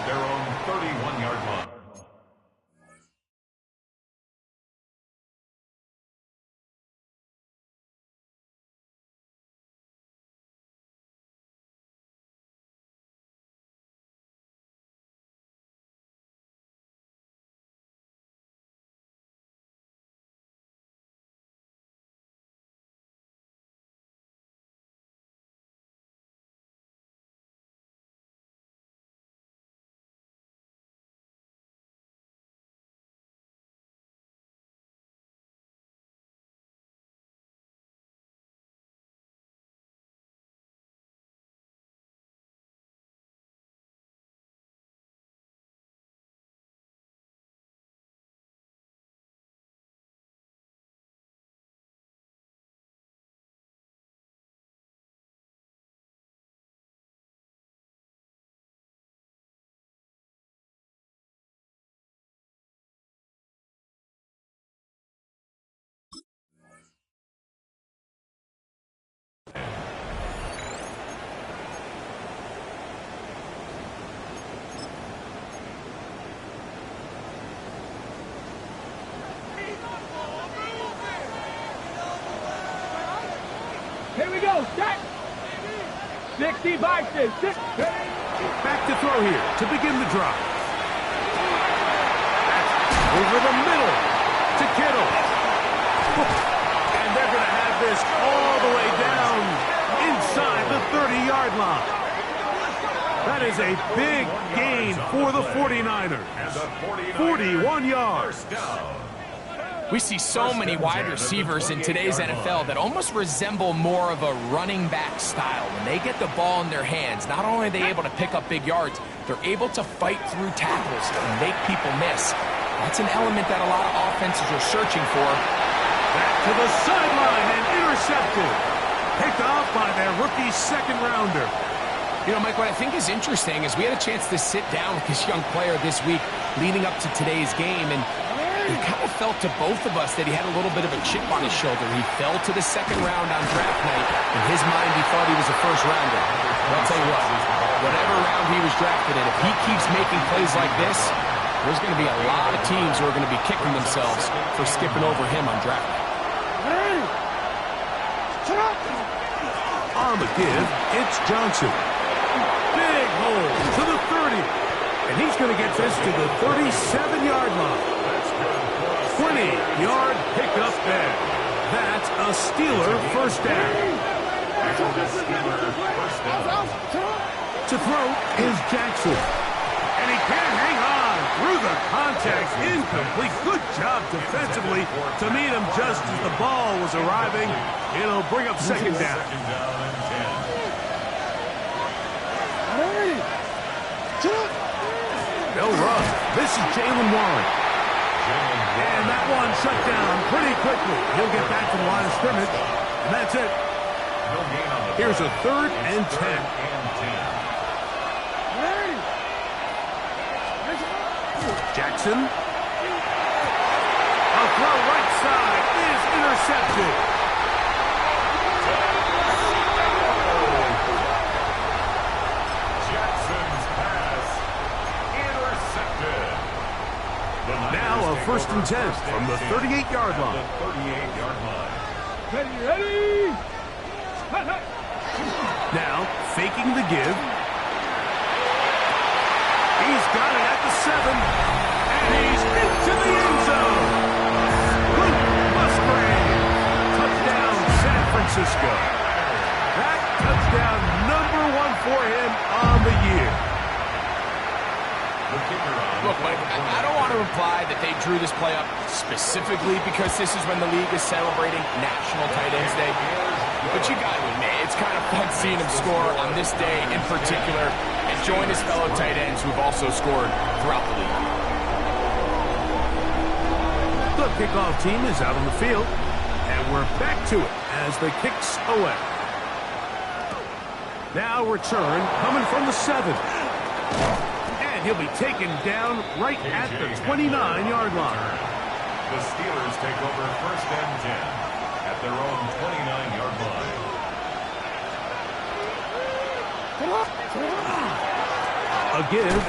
at their own 31-yard line. Here we go, set! 60 boxes, 6. Back to throw here to begin the drive. That's over the middle to Kittle. And they're going to have this all the way down inside the 30-yard line. That is a big gain for the 49ers. 41 yards. We see so many wide receivers in today's NFL that almost resemble more of a running back style. When they get the ball in their hands, not only are they able to pick up big yards, they're able to fight through tackles and make people miss. That's an element that a lot of offenses are searching for. Back to the sideline and intercepted. Picked off by their rookie second-rounder. You know, Mike, what I think is interesting is we had a chance to sit down with this young player this week leading up to today's game, and it kind of felt to both of us that he had a little bit of a chip on his shoulder. He fell to the second round on draft night. In his mind, he thought he was a first rounder. But I'll tell you what, whatever round he was drafted in, if he keeps making plays like this, there's going to be a lot of teams who are going to be kicking themselves for skipping over him on draft night. On the give, it's Johnson. Big hole to the 30. And he's going to get this to the 37-yard line. 20-yard pickup there. That's a Steeler first down. To throw is Jackson. And he can't hang on through the contact. Incomplete. Good job defensively to meet him just as the ball was arriving. It'll bring up second down. No run. This is Jalen Warren. And that one shut down pretty quickly. He'll get back to the line of scrimmage, and that's it. Here's a 3rd and 10. Jackson. A throw right side is intercepted. Jackson's pass intercepted. Now a 1st and 10 from the 38-yard line. Ready? Now faking the give. He's got it at the 7. And he's into the end zone. Luke Musgrave. Touchdown, San Francisco. That touchdown number 1 for him on the year. Look, Mike, I don't want to imply that they drew this play up specifically because this is when the league is celebrating National Tight Ends Day. But you got to admit, it's kind of fun seeing him score on this day in particular and join his fellow tight ends who've also scored throughout the league. The kickoff team is out on the field, and we're back to it as the kicks away. Now return coming from the 7. And he'll be taken down right at the 29-yard line. The Steelers take over 1st and 10 at their own 29-yard line. A give.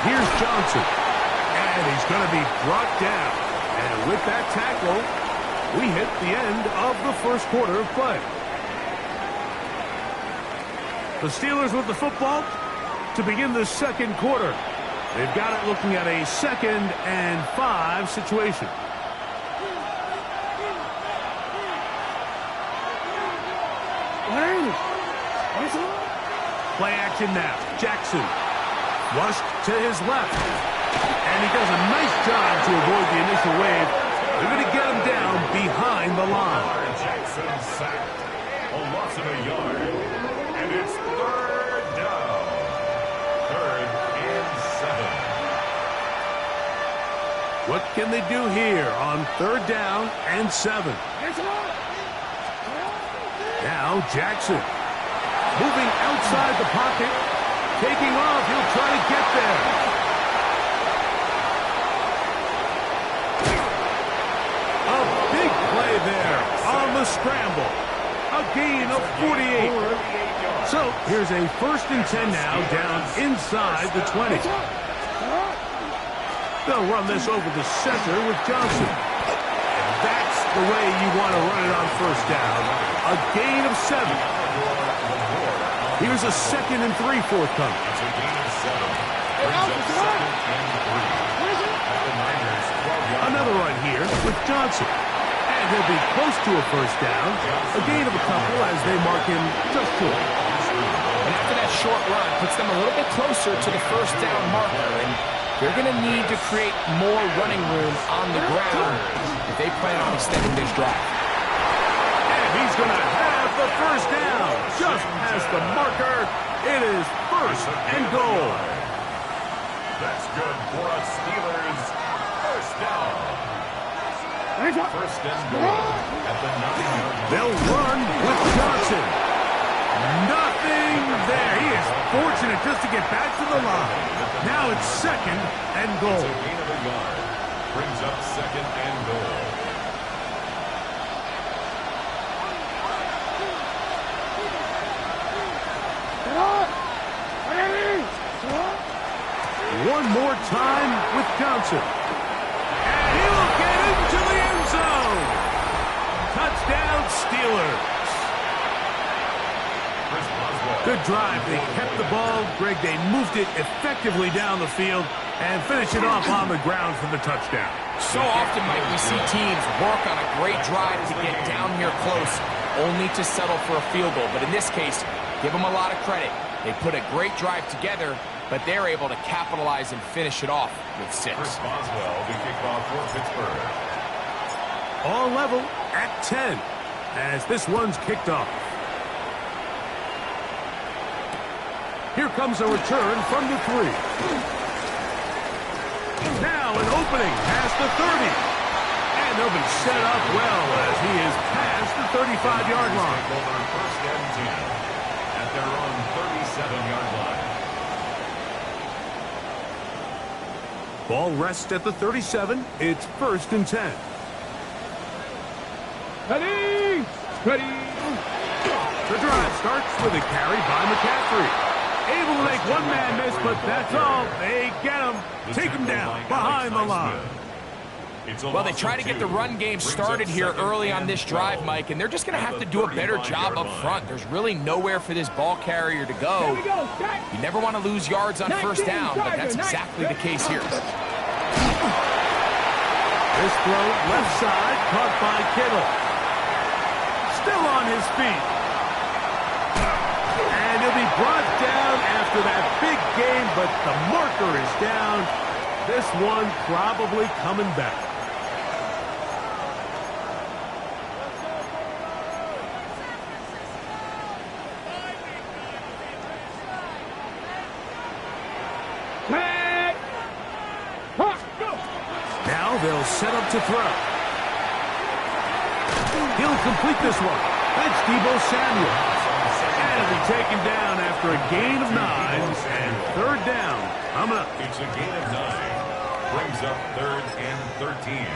Here's Johnson. And he's going to be brought down. And with that tackle, we hit the end of the first quarter of play. The Steelers with the football to begin the second quarter. They've got it looking at a 2nd and 5 situation. Play action now. Jackson. Rushed to his left. And he does a nice job to avoid the initial wave. They're going to get him down behind the line. Jackson sacked. A loss of a yard. And it's 3rd down. 3rd and 7. What can they do here on 3rd down and 7? Now Jackson. Moving outside the pocket. Taking off. He'll try to get there. A big play there on the scramble. A gain of 48. So here's a 1st and 10 now down inside the 20. They'll run this over the center with Johnson. And that's the way you want to run it on 1st down. A gain of 7. Here's a 2nd and 3 forthcoming. It's a gain of 7. Brings up 2nd and 3. At the Niners, 12-yard Another run here with Johnson. And he'll be close to a 1st down. A gain of a couple as they mark him just short. And after that short run, puts them a little bit closer to the 1st down marker. And they're going to need to create more running room on the ground if they plan on extending this drive. And he's going to have the 1st down. Just past the marker. It is 1st and goal. That's good for a Steelers 1st down. 1st and goal at the 9-yard line. They'll run with Johnson. Nothing there. He is fortunate just to get back to the line. Now it's 2nd and goal. It's a gain of a yard. Brings up 2nd and goal. One more time with Johnson. And he will get into the end zone. Touchdown, Steelers. Good drive. They kept the ball. Greg, they moved it effectively down the field and finish it off on the ground for the touchdown. So often, Mike, we see teams work on a great drive to get down here close, only to settle for a field goal. But in this case, give them a lot of credit. They put a great drive together, but they're able to capitalize and finish it off with 6. Chris Boswell, the kickoff for Pittsburgh. All level at 10 as this one's kicked off. Here comes a return from the 3. Now an opening past the 30. And they'll be set up well as he is past the 35-yard line. Over 1st and 10 at their own 37-yard line. Ball rests at the 37. It's 1st and 10. Ready! Ready! The drive starts with a carry by McCaffrey. Able to make one man miss, but that's all. They get him. Take him down behind the line. Well, they try to get the run game started here early on this drive, Mike, and they're just going to have to do a better job up front. There's really nowhere for this ball carrier to go. You never want to lose yards on 1st down, but that's exactly the case here. This throw left side, caught by Kittle. Still on his feet. And he'll be brought down after that big game, but the marker is down. This one probably coming back. Now they'll set up to throw. He'll complete this one. That's Deebo Samuel. And he'll be taken down after a gain of 9 and 3rd down. Coming up. It's a gain of 9. Brings up 3rd and 13.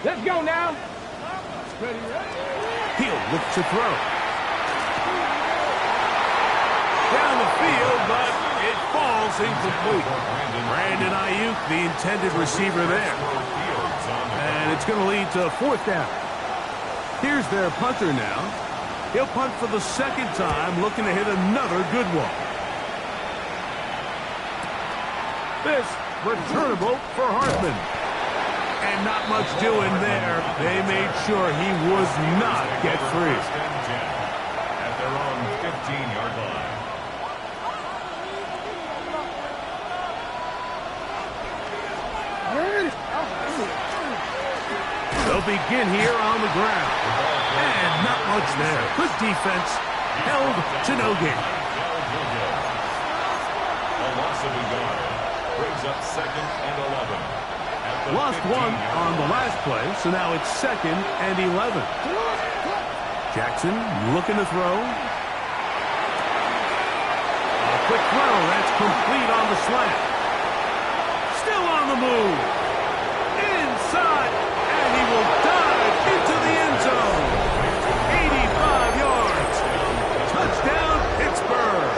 Let's go now. Ready, ready. He'll look to throw. Down the field, but it falls incomplete. Brandon Ayuk, the intended receiver there. And it's going to lead to fourth down. Here's their punter now. He'll punt for the second time, looking to hit another good one. This returnable for Hartman. And not much doing there. They made sure he would not get free. At their own 15-yard line. They'll begin here on the ground. And not much there. Good defense. Held to no gain. A loss of a yard. Brings up 2nd and 11. Lost one on the last play, so now it's 2nd and 11. Jackson looking to throw. A quick throw. That's complete on the slant. Still on the move. Inside. And he will dive into the end zone. 85 yards. Touchdown, Pittsburgh.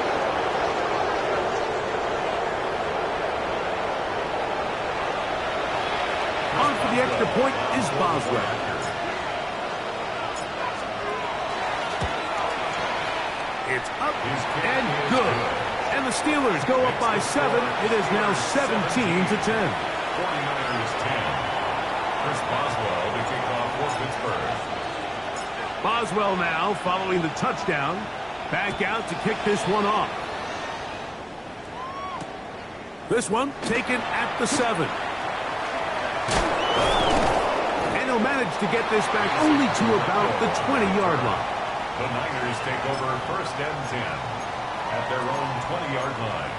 On for the extra point is Boswell. It's up and good. And the Steelers go up by 7. It is now 17-10. 49ers 10. Chris Boswell to kick off for Pittsburgh. Boswell now following the touchdown. Back out to kick this one off. This one taken at the 7. And he'll manage to get this back only to about the 20-yard line. The Niners take over 1st and 10 at their own 20-yard line.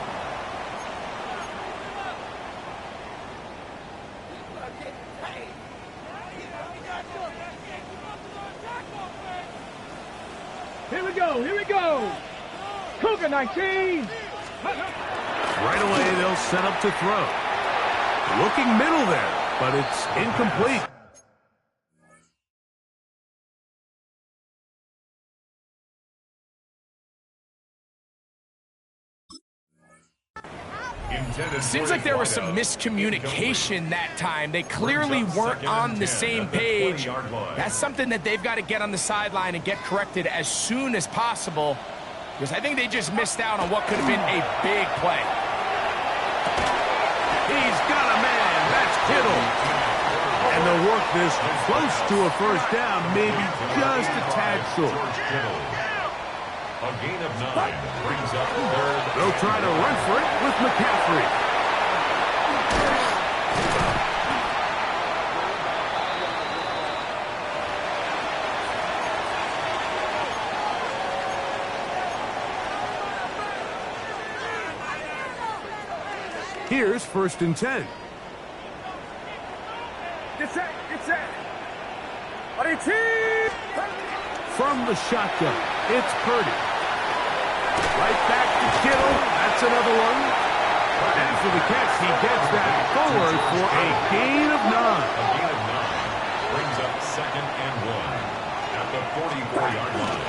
Here we go. Cougar 19. Right away, they'll set up to throw. Looking middle there, but it's incomplete. Seems like there was some miscommunication that time. They clearly weren't on the same page. That's something that they've got to get on the sideline and get corrected as soon as possible, because I think they just missed out on what could have been a big play. He's got a man. That's Kittle. And they'll work this close to a first down, maybe just a tad short. A gain of 9 brings up 3rd. They'll try to run for it with McCaffrey. Here's 1st and 10. Get set. From the shotgun, it's Purdy. Right back to Kittle. That's another one. And for the catch, he gets that forward for a gain of 9. A gain of 9 brings up 2nd and 1 at the 44-yard line.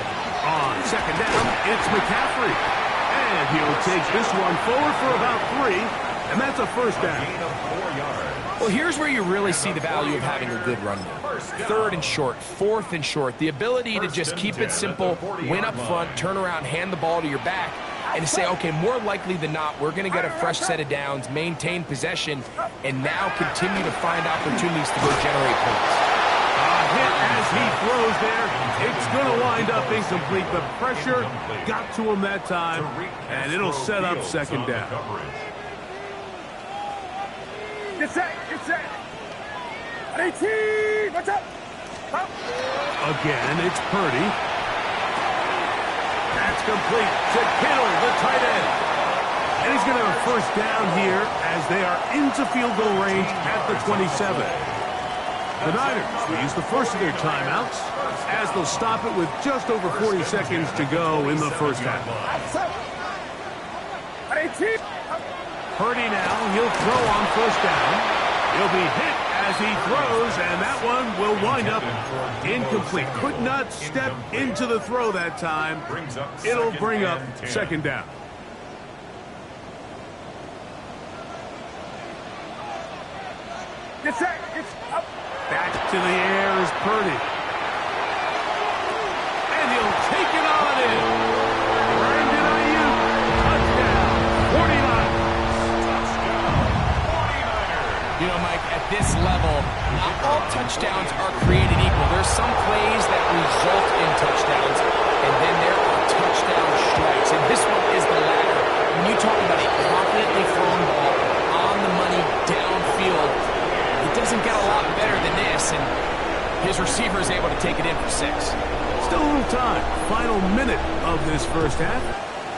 On 2nd down, it's McCaffrey. And he'll take this one forward for about 3. And that's a first down. A gain of 4 yards. Well, here's where you really see the value of having a good run game. 3rd and short, 4th and short. The ability to just keep it simple, win up front, turn around, hand the ball to your back, and to say, okay, more likely than not, we're going to get a fresh set of downs, maintain possession, and now continue to find opportunities to go generate points. Hit as he throws there. It's going to wind up incomplete. The pressure got to him that time, and it'll set up 2nd down. Get set. 18. Watch out. Again, it's Purdy. That's complete to Kittle, the tight end. And he's going to have a first down here as they are into field goal range at the 27. The Niners will use the first of their timeouts as they'll stop it with just over 40 seconds to go in the first half. Purdy now, he'll throw on first down. He'll be hit as he throws, and that one will wind up incomplete. Could not step into the throw that time. It'll bring up second down. Get set. It's up. Back to the air is Purdy. And he'll take it on in. Brandon Ayuk, touchdown, 49ers. Touchdown, 49ers. You know, Mike, at this level, not all touchdowns are created equal. There's some plays that result in touchdowns, and then there are touchdown strikes. And this one is the latter. When you talk about a confidently thrown ball on the money downfield, it doesn't get a lot better than this, and his receiver is able to take it in for 6. Still a little time. Final minute of this first half.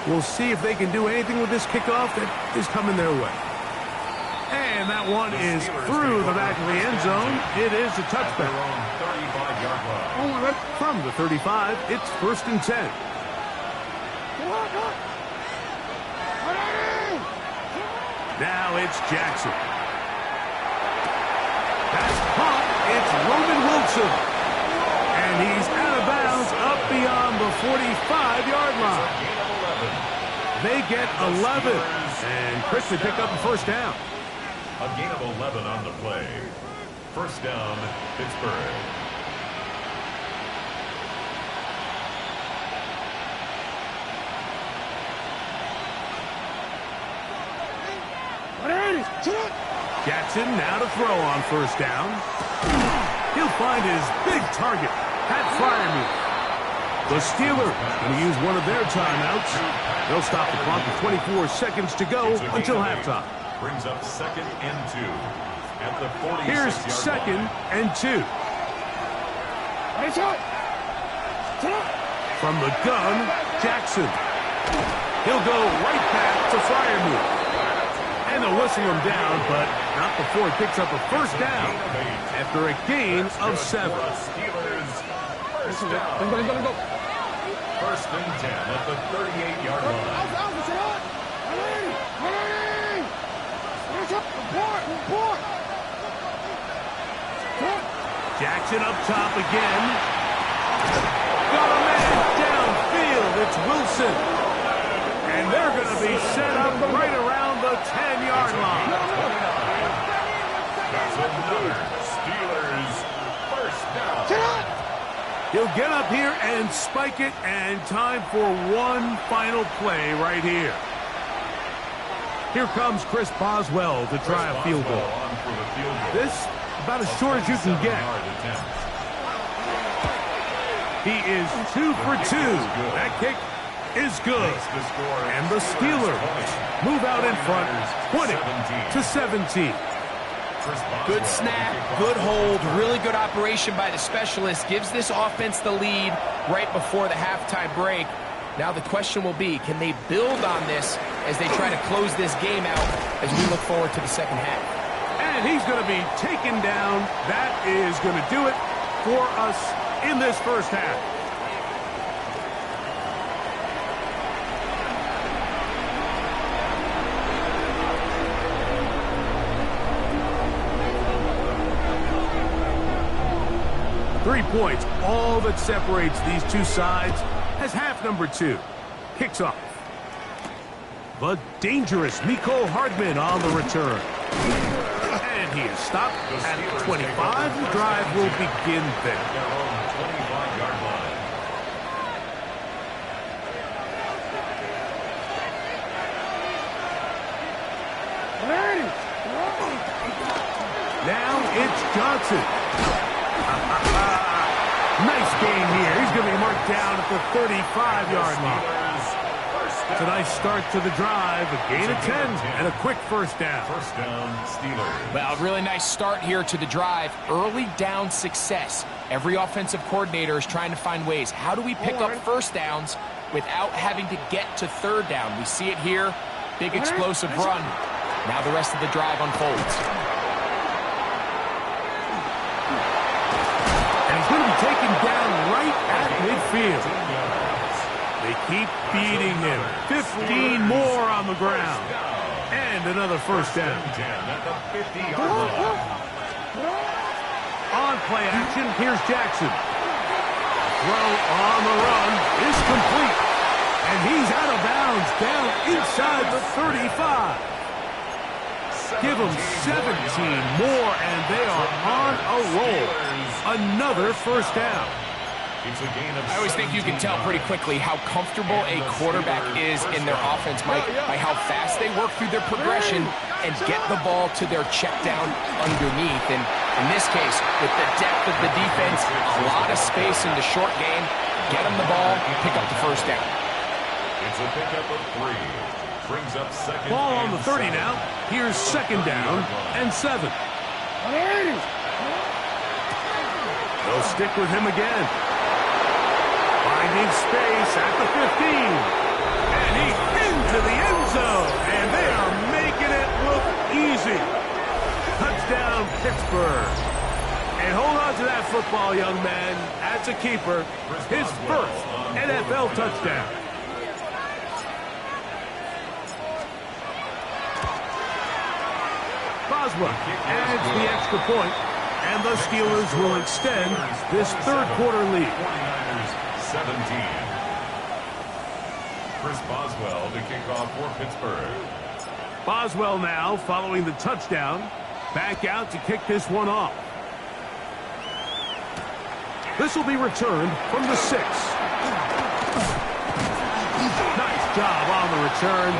We'll see if they can do anything with this kickoff that is coming their way. And that one is through the back of the end zone. It is a touchback. From the 35, it's 1st and 10. Now it's Jackson. That's caught. It's Roman Wilson. And he's out of bounds up beyond the 45-yard line. They get 11 and quickly pick up a first down. A gain of 11 on the play. First down, Pittsburgh. Jackson now to throw on first down. He'll find his big target, Pat Fryermuth. The Steelers going to use one of their timeouts. They'll stop the clock with 24 seconds to go until halftime. Brings up 2nd and 2 at the 46-yard line. Here's 2nd and 2. From the gun, Jackson. He'll go right back to Fryermuth. And they'll whistle him down, but not before he picks up a first down after a gain of 7. Steelers first down. Go. 1st and 10 at the 38-yard line. Jackson up top again. Got a man downfield. It's Wilson. And they're going to be set up right around the 10-yard line. That's another Steelers first down. He'll get up here and spike it, and time for one final play right here. Here comes Chris Boswell to try a field goal. This, about as short as you can get. He is 2 for 2. That kick is good. And the Steelers move out in front, 20-17. Good snap, good hold, really good operation by the specialist. Gives this offense the lead right before the halftime break. Now the question will be, can they build on this as they try to close this game out as we look forward to the second half? And he's going to be taken down. That is going to do it for us in this first half. Three points, all that separates these two sides, as half number 2 kicks off. The dangerous Mecole Hardman on the return. And he is stopped at 25. The drive will begin there. Their own 25-yard line. Now it's Johnson. Nice game here. He's going to be marked down at the 35-yard line. It's a nice start to the drive. A gain of 10 and a quick first down. First down, Steelers. Well, really nice start here to the drive. Early down success. Every offensive coordinator is trying to find ways. How do we pick up first downs without having to get to third down? We see it here. Big explosive run. Now the rest of the drive unfolds. And he's going to be taken down right at midfield. They keep beating him. 15 more on the ground. And another first down. On play action, here's Jackson. Throw on the run is complete. And he's out of bounds, down inside the 35. Give them 17 more, and they are on a roll. Another first down. I always think you can tell pretty quickly how comfortable a quarterback is in their offense, Mike, by how fast they work through their progression and get the ball to their check down underneath. And in this case, with the depth of the defense, a lot of space in the short game, get them the ball, pick up the first down. It's a pickup of 3. Brings up second. Ball on the 30 now. Here's second down and 7. They'll stick with him again. Finding space at the 15. And he's into the end zone. And they are making it look easy. Touchdown, Pittsburgh. And hold on to that football, young man. That's a keeper. His first NFL touchdown. Boswell adds the extra point, and the Steelers will extend this third quarter lead. 17. Chris Boswell to kick off for Pittsburgh. Boswell now following the touchdown, back out to kick this one off. This will be returned from the 6. Nice job on the return.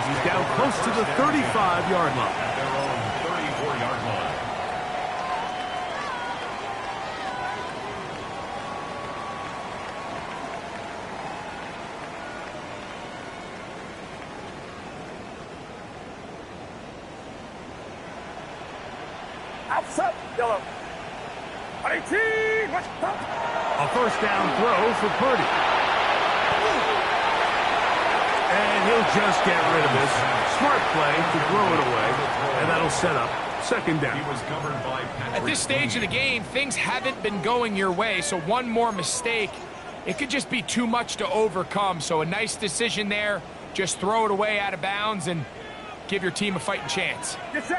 He's down close to the 35-yard line. At their own 34-yard line. Outside, yellow. 18, A first down throw for Purdy. And he'll just get rid of this. Smart play to throw it away. And that'll set up second down. He was covered by Patrick. At this stage of the game, things haven't been going your way, so one more mistake, it could just be too much to overcome. So a nice decision there. Just throw it away out of bounds and give your team a fighting chance. get set,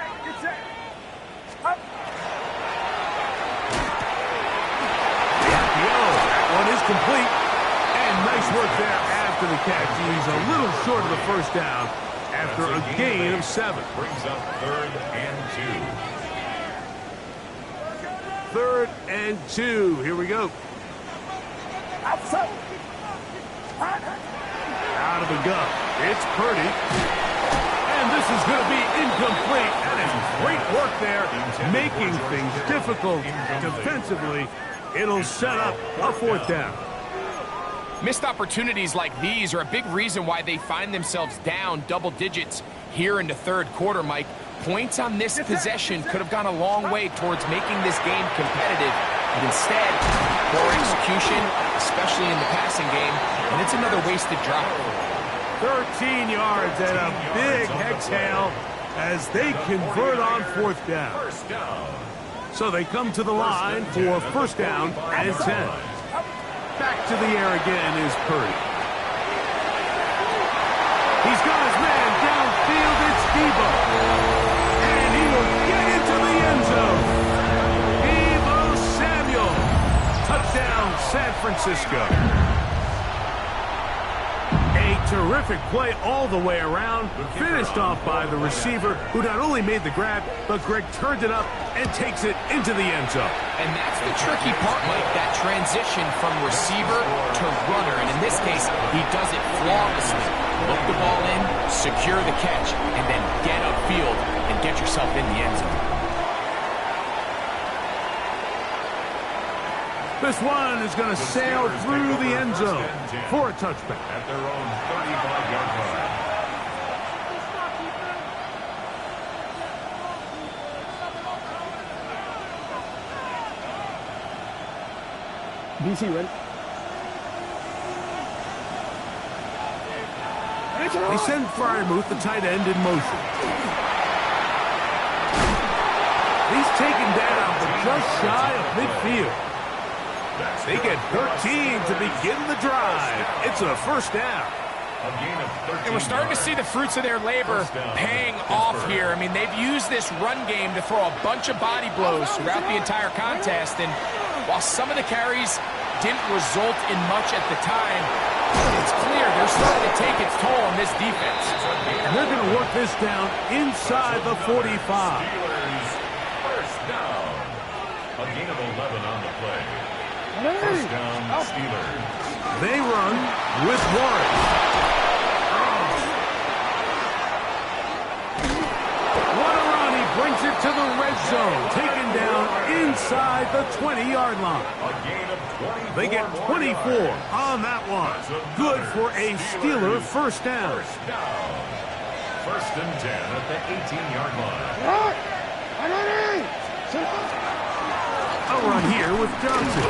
up. That one is complete. And nice work there after the catch. He's a little short of the first down after a gain of 7. Brings up 3rd and 2. 3rd and 2. Here we go. Outside. Out of the gun. It's Purdy. And this is going to be incomplete. That is great work there, making things difficult defensively. It'll set up a 4th down. Missed opportunities like these are a big reason why they find themselves down double digits here in the third quarter, Mike. Points on this possession could have gone a long way towards making this game competitive. But instead, poor execution, especially in the passing game, and it's another wasted drive. 13 yards and a big exhale as they convert on 4th down. First down. So they come to the line for first down and 10. Back to the air again is Purdy. He's got his man downfield. It's Debo. And he will get into the end zone. Debo Samuel. Touchdown, San Francisco. A terrific play all the way around, finished off by the receiver, who not only made the grab, but Greg turned it up and takes it into the end zone. And that's the tricky part, Mike, that transition from receiver to runner. And in this case, he does it flawlessly. Look the ball in, secure the catch, and then get upfield and get yourself in the end zone. This one is going to sail through the end zone for a touchback. At their own 35-yard line. DC ready? They send Fryermuth, the tight end, in motion. He's taken down, but just shy of midfield. They get 13 to begin the drive. It's a first down. A gain of 13 And we're starting to see the fruits of their labor paying off here. I mean, they've used this run game to throw a bunch of body blows throughout the entire contest. And while some of the carries didn't result in much at the time, it's clear they're starting to take its toll on this defense. And they're going to work this down inside the 45. Steelers, first down. A gain of 11 on the play. First down, Steelers. They run with Warren. What a run. He brings it to the red zone. Taken down inside the 20-yard line. A gain of 24. They get 24 on that one. Good for a Steeler first down. First down. First and 10 at the 18-yard line. A run here with Johnson.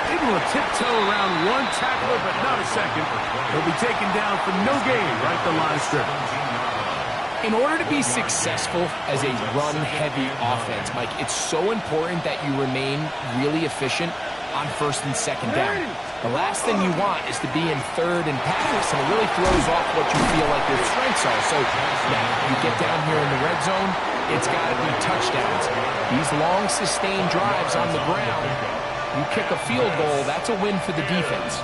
Able to tiptoe around one tackler, but not a second. He'll be taken down for no gain right at the line scrimmage. In order to be successful as a run-heavy offense, Mike, it's so important that you remain really efficient on first and second down. The last thing you want is to be in third and pass, and it really throws off what you feel like your strengths are. So now you get down here in the red zone, it's got to be touchdowns. These long, sustained drives on the ground, you kick a field goal, that's a win for the defense.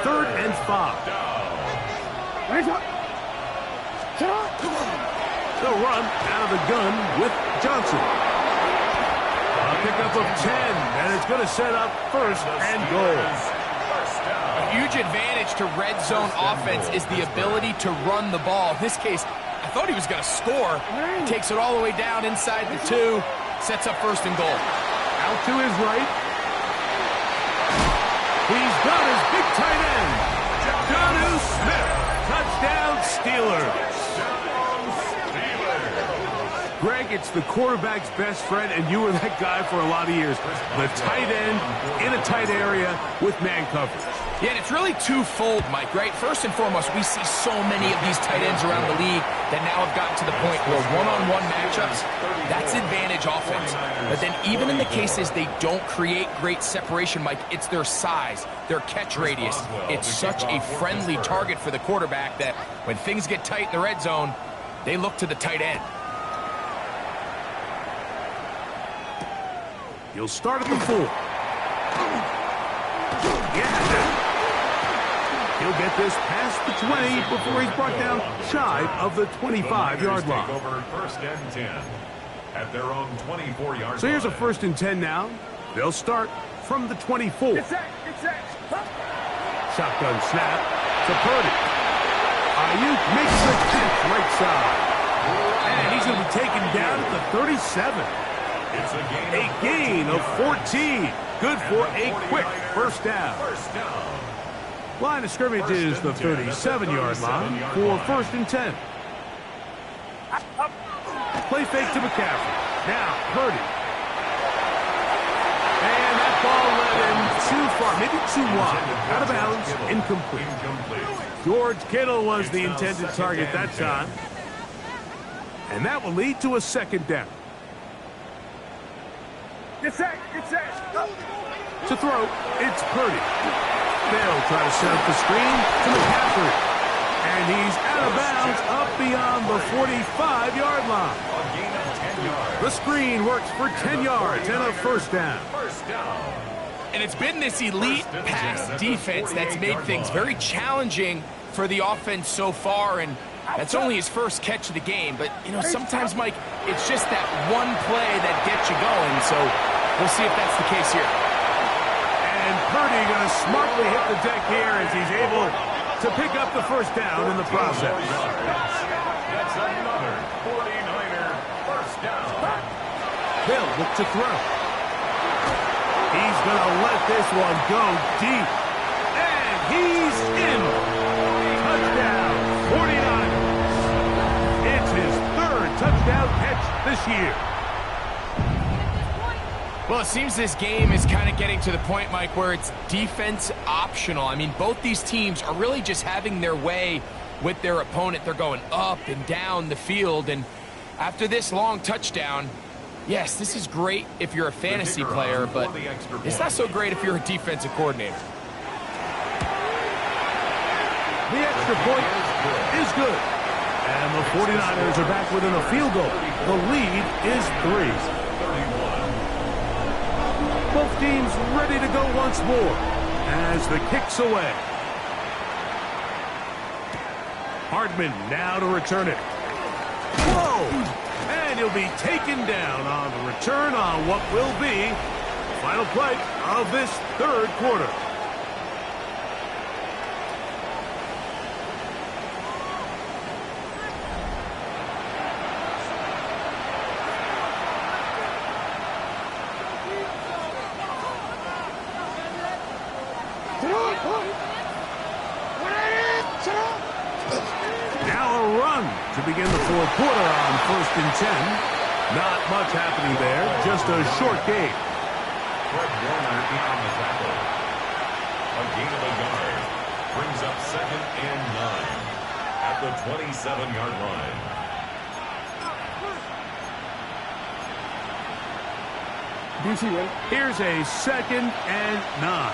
3rd and 5. They'll run out of the gun with Johnson. A pickup of 10, and it's going to set up first and goal. A huge advantage to red zone offense is the ability to run the ball. In this case, I thought he was going to score. He takes it all the way down inside the 2, sets up first and goal. Out to his right. He's got his big tight end. Jonnu Smith. Touchdown, Steelers. Greg, it's the quarterback's best friend, and you were that guy for a lot of years. The tight end in a tight area with man coverage. Yeah, and it's really twofold, Mike, right? First and foremost, we see so many of these tight ends around the league that now have gotten to the point where one-on-one matchups, that's advantage offense. But then even in the cases they don't create great separation, Mike, it's their size, their catch radius. It's such a friendly target for the quarterback that when things get tight in the red zone, they look to the tight end. He'll start at the 4. Yeah. He'll get this past the 20 before he's brought down shy of the 25-yard line. Over first and 10 at their own 24-yard line. So here's a first and 10 now. They'll start from the 24. Shotgun snap to Purdy. Ayuk makes the catch right side. And he's going to be taken down at the 37. It's a gain of 14. Good for a quick first down. Line of scrimmage is the 37-yard line for first and 10. Play fake to McCaffrey. Now, Purdy. And that ball led him too far, maybe too wide. Out of bounds, incomplete. George Kittle was the intended target that time. And that will lead to a second down. To throw, it's Purdy. They'll try to set up the screen to McCaffrey. And he's out of bounds up beyond the 45-yard line. The screen works for 10 yards and a first down. And it's been this elite pass defense that's made things very challenging for the offense so far, and that's only his first catch of the game. But, you know, sometimes, Mike, it's just that one play that gets you going, so we'll see if that's the case here. And Purdy going to smartly hit the deck here as he's able to pick up the first down in the process. That's another 49er first down. They'll look to throw. He's going to let this one go deep. And he's in. Touchdown, 49ers. It's his 3rd touchdown catch this year. Well, it seems this game is kind of getting to the point, Mike, where it's defense optional. I mean, both these teams are really just having their way with their opponent. They're going up and down the field, and after this long touchdown, yes, this is great if you're a fantasy player, but it's not so great if you're a defensive coordinator. The extra point is good. And the 49ers are back within a field goal. The lead is 3. Both teams ready to go once more as the kick's away. Hardman now to return it. Whoa! And he'll be taken down on the return on what will be the final play of this third quarter. Now a run to begin the fourth quarter on 1st and 10. Not much happening there, just a short gain. Fred Warner in on the tackle. A gain of a yard. Brings up 2nd and 9 at the 27-yard line. Here's a 2nd and 9.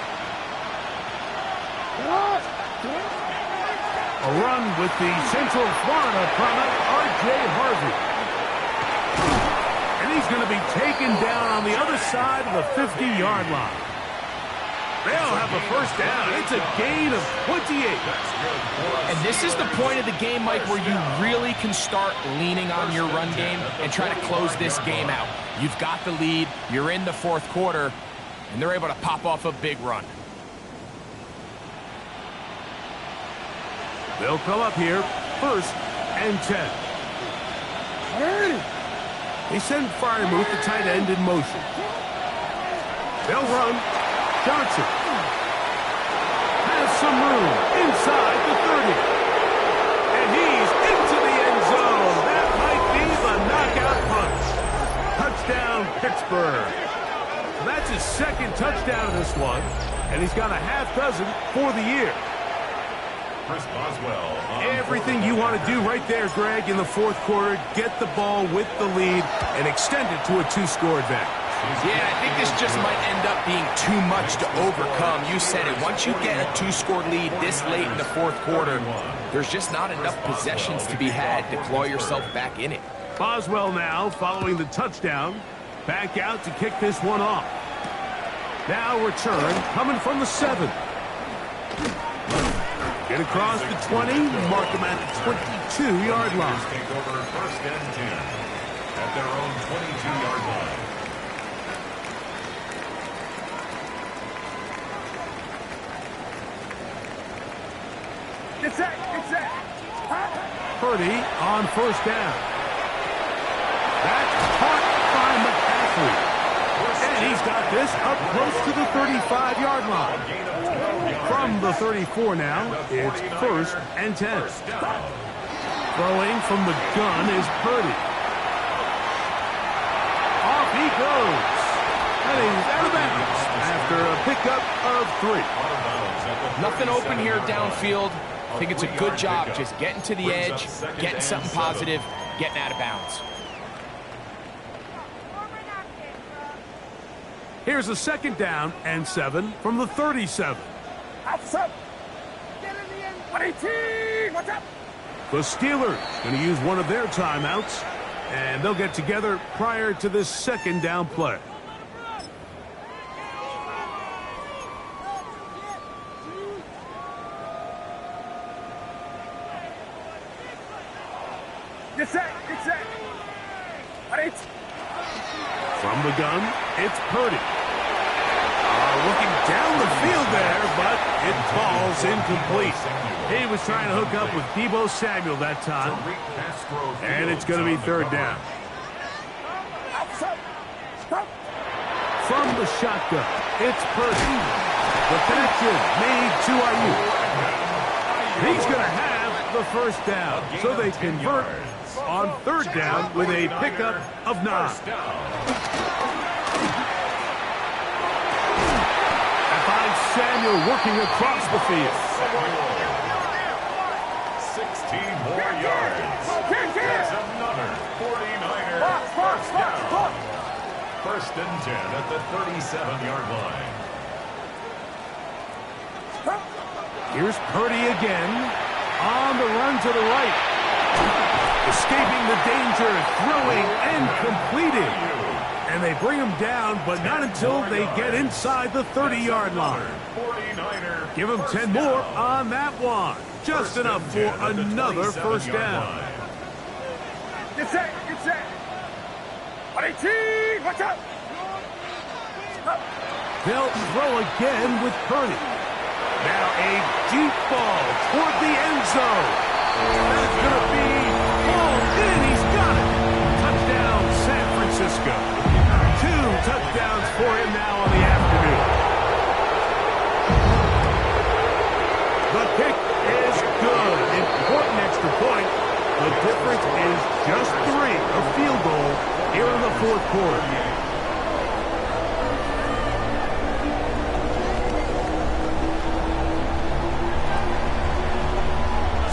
A run with the Central Florida product, R.J. Harvey. And he's going to be taken down on the other side of the 50-yard line. They'll have the first down. It's a gain of 28. And this is the point of the game, Mike, where you really can start leaning on your run game and try to close this game out. You've got the lead, you're in the fourth quarter, and they're able to pop off a big run. They'll come up here, 1st and 10. They send Freiermuth, the tight end, in motion. They'll run. Johnson has some room inside the 30. And he's into the end zone. That might be the knockout punch. Touchdown, Pittsburgh. So that's his 2nd touchdown of this one. And he's got a half dozen for the year. Chris Boswell. Everything you want to do right there, Greg, in the fourth quarter. Get the ball with the lead and extend it to a 2-score advantage. Yeah, I think this just might end up being too much to overcome. You said it. Once you get a 2-score lead this late in the fourth quarter, there's just not enough possessions to be had to claw yourself back in it. Boswell now following the touchdown. Back out to kick this one off. Now return coming from the 7. Get across the 20, mark them at the 22-yard line. Take over 1st and 10 at their own 22-yard line. Get set. Purdy on 1st down. That's caught by McCaffrey. And he's got this up close to the 35-yard line. From the 34 now, it's 1st and 10. Throwing from the gun is Purdy. Off he goes. And he's out of bounds after a pickup of 3. Nothing open here downfield. I think it's a good job just getting to the edge, getting something positive, getting out of bounds. Here's a 2nd down and 7 from the 37. Outside. Get in the end. 18. What's up? The Steelers going to use one of their timeouts, and they'll get together prior to this 2nd down play. Get set. From the gun, it's Purdy. Looking down the field there, but it falls incomplete. He was trying to hook up with Deebo Samuel that time. And it's going to be 3rd down. From the shotgun, it's Purdy. The connection made to Ayuk. He's going to have the 1st down. So they convert on 3rd down with a pickup of 9. Samuel working across the field. 16 more yards. There's another 49er first down. 1st and 10 at the 37-yard line. Here's Purdy again. On the run to the right. Escaping the danger, throwing, and completing. And they bring him down, but not until they get inside the 30-yard line. Give him 10 more on that one. Just enough for another first down. Get set, get set. 18, watch out. They'll throw again with Purdy. Now a deep ball toward the end zone. That's going to be balled in. He's got it. Touchdown, San Francisco. 2 touchdowns for him now on the afternoon. The kick is good. Important extra point. The difference is just 3, a field goal here in the fourth quarter.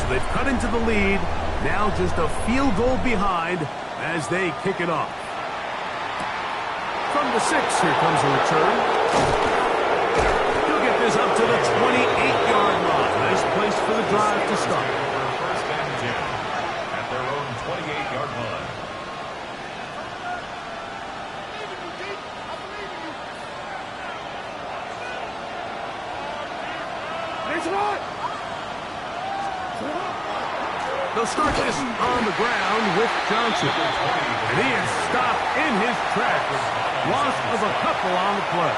They've cut into the lead. Now just a field goal behind as they kick it off. From the 6, here comes a return. He'll get this up to the 28-yard line. Nice place for the drive to start. First and 10 at their own 28-yard line. Nice run. They'll start this on the ground with Johnson. And he is stopped in his tracks. Loss of a couple on the play.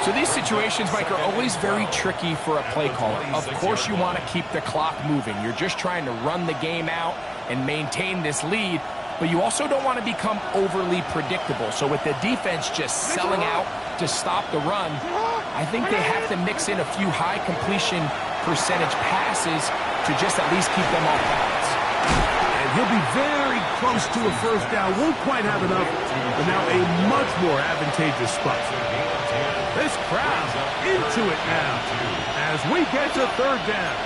So these situations, Mike, are always very tricky for a play caller. Of course you want to keep the clock moving. You're just trying to run the game out and maintain this lead, but you also don't want to become overly predictable. So with the defense just selling out to stop the run, I think they have to mix in a few high completion percentage passes to just at least keep them off balance. And he'll be very close to a first down. Won't quite have enough, but now a much more advantageous spot. This crowd into it now as we get to third down.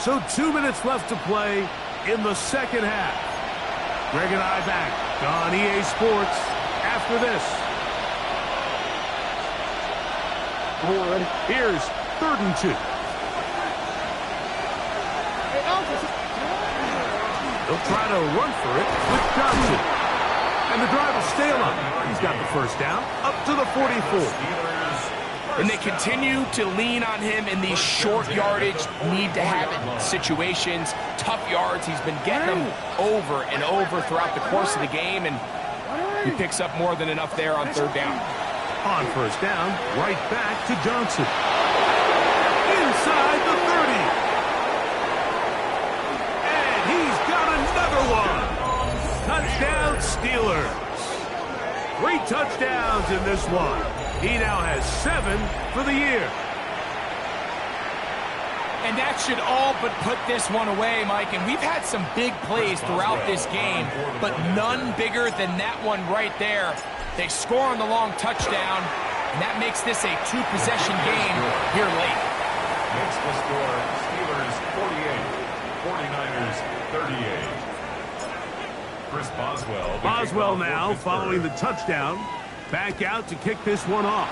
So 2 minutes left to play in the second half. Greg and I back on EA Sports after this. Here's 3rd and 2. They'll try to run for it with Johnson. And the drive will stay alive. He's got the first down up to the 44. And they continue to lean on him in these short yardage, need-to-have-it situations. Tough yards. He's been getting them over and over throughout the course of the game, and he picks up more than enough there on 3rd down. On first down, right back to Johnson. Inside the 30. And he's got another one. Touchdown, Steelers. 3 touchdowns in this one. He now has 7 for the year. And that should all but put this one away, Mike. And we've had some big plays throughout this game, but none bigger than that one right there. They score on the long touchdown, and that makes this a 2-possession game here late. Makes the score Steelers 48, 49ers 38. Chris Boswell. Boswell now following the touchdown. Back out to kick this one off.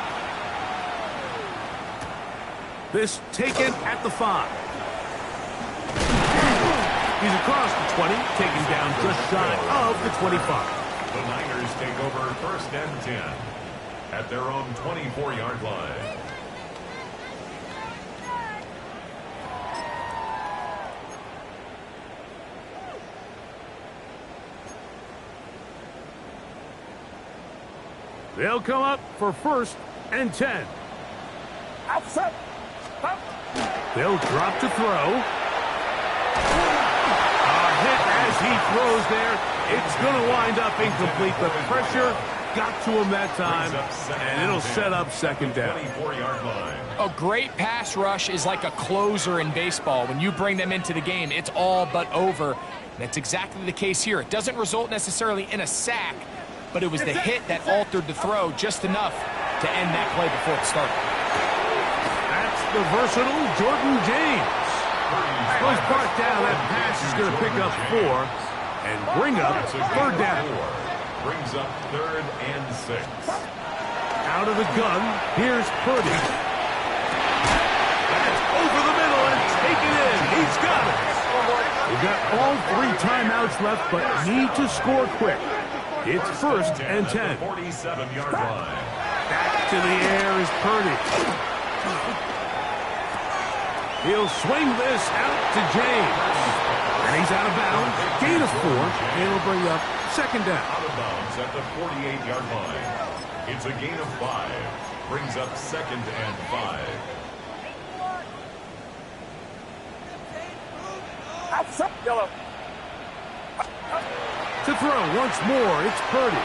This taken at the 5. He's across the 20, taken down just shy of the 25. The Niners take over 1st and 10 at their own 24-yard line. They'll come up for 1st and 10. Outside. They'll drop to throw. A hit as he throws there. It's going to wind up incomplete. The pressure got to him that time, and it'll set up 2nd down. A great pass rush is like a closer in baseball. When you bring them into the game, it's all but over. And that's exactly the case here. It doesn't result necessarily in a sack, but it was the hit that altered the throw just enough to end that play before it started. That's the versatile Jordan James. Goes part down. That pass is going to pick up 4 and bring up 3rd down. Brings up 3rd and 6. Out Out of the gun, here's Purdy. That's over the middle and taken in. He's got it. We've got all 3 timeouts left, but need to score quick. It's 1st and 10. 47-yard line. Back to the air is Purdy. He'll swing this out to James. And he's out of bounds. Gain of 4. And it'll bring up 2nd down. Out of bounds at the 48-yard line. It's a gain of 5. Brings up 2nd and 5. Outside. Yellow. To throw once more, it's Purdy.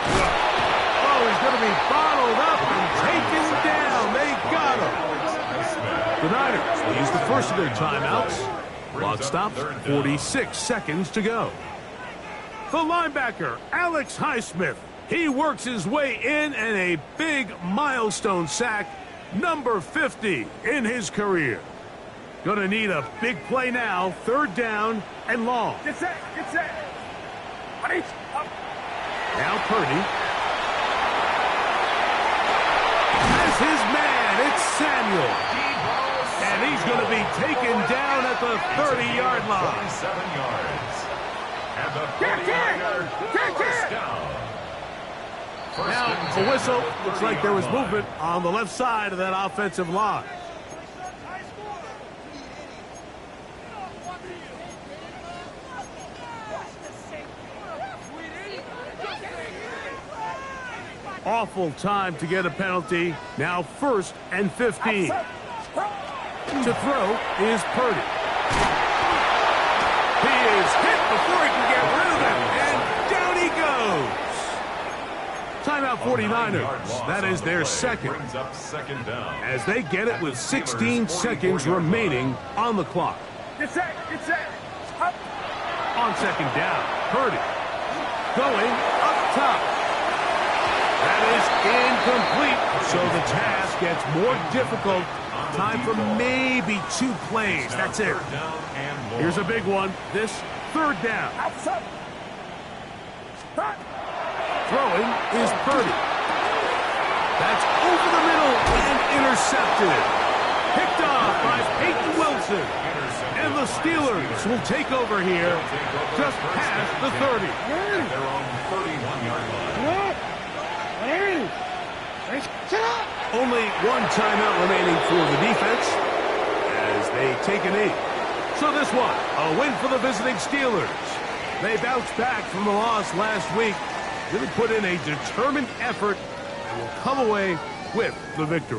Oh, he's going to be bottled up and taken down. They got him. The Niners will use the first of their timeouts. Clock stops, 46 seconds to go. The linebacker, Alex Highsmith. He works his way in and a big milestone sack, number 50 in his career. Gonna need a big play now, 3rd down and long. Get set. Get set. Ready. Up. Now Purdy. Has his man, it's Samuel. And he's going to be taken down at the 30-yard line. 27 yards. And the Kick, 49er kick, first kick. down. Now a whistle. Looks like there was movement on the left side of that offensive line. Awful time to get a penalty. Now 1st and 15. To throw is Purdy. He is hit before he can get rid of it, and down he goes. Timeout 49ers. That is their 2nd. Brings up 2nd down. As they get it with 16 seconds remaining on the clock. Get set. Get set. Up. On 2nd down, Purdy. Going up top. That is incomplete, so the task gets more difficult. Time for maybe 2 plays. That's it. Here's a big one. This 3rd down. Outside. Cut. Throwing is Purdy. That's over the middle and intercepted. Picked off by Peyton Wilson. And the Steelers will take over here just past the 30. They're on 31-yard line. Only 1 timeout remaining for the defense as they take a knee. So this one, a win for the visiting Steelers. They bounced back from the loss last week, really put in a determined effort, and will come away with the victory.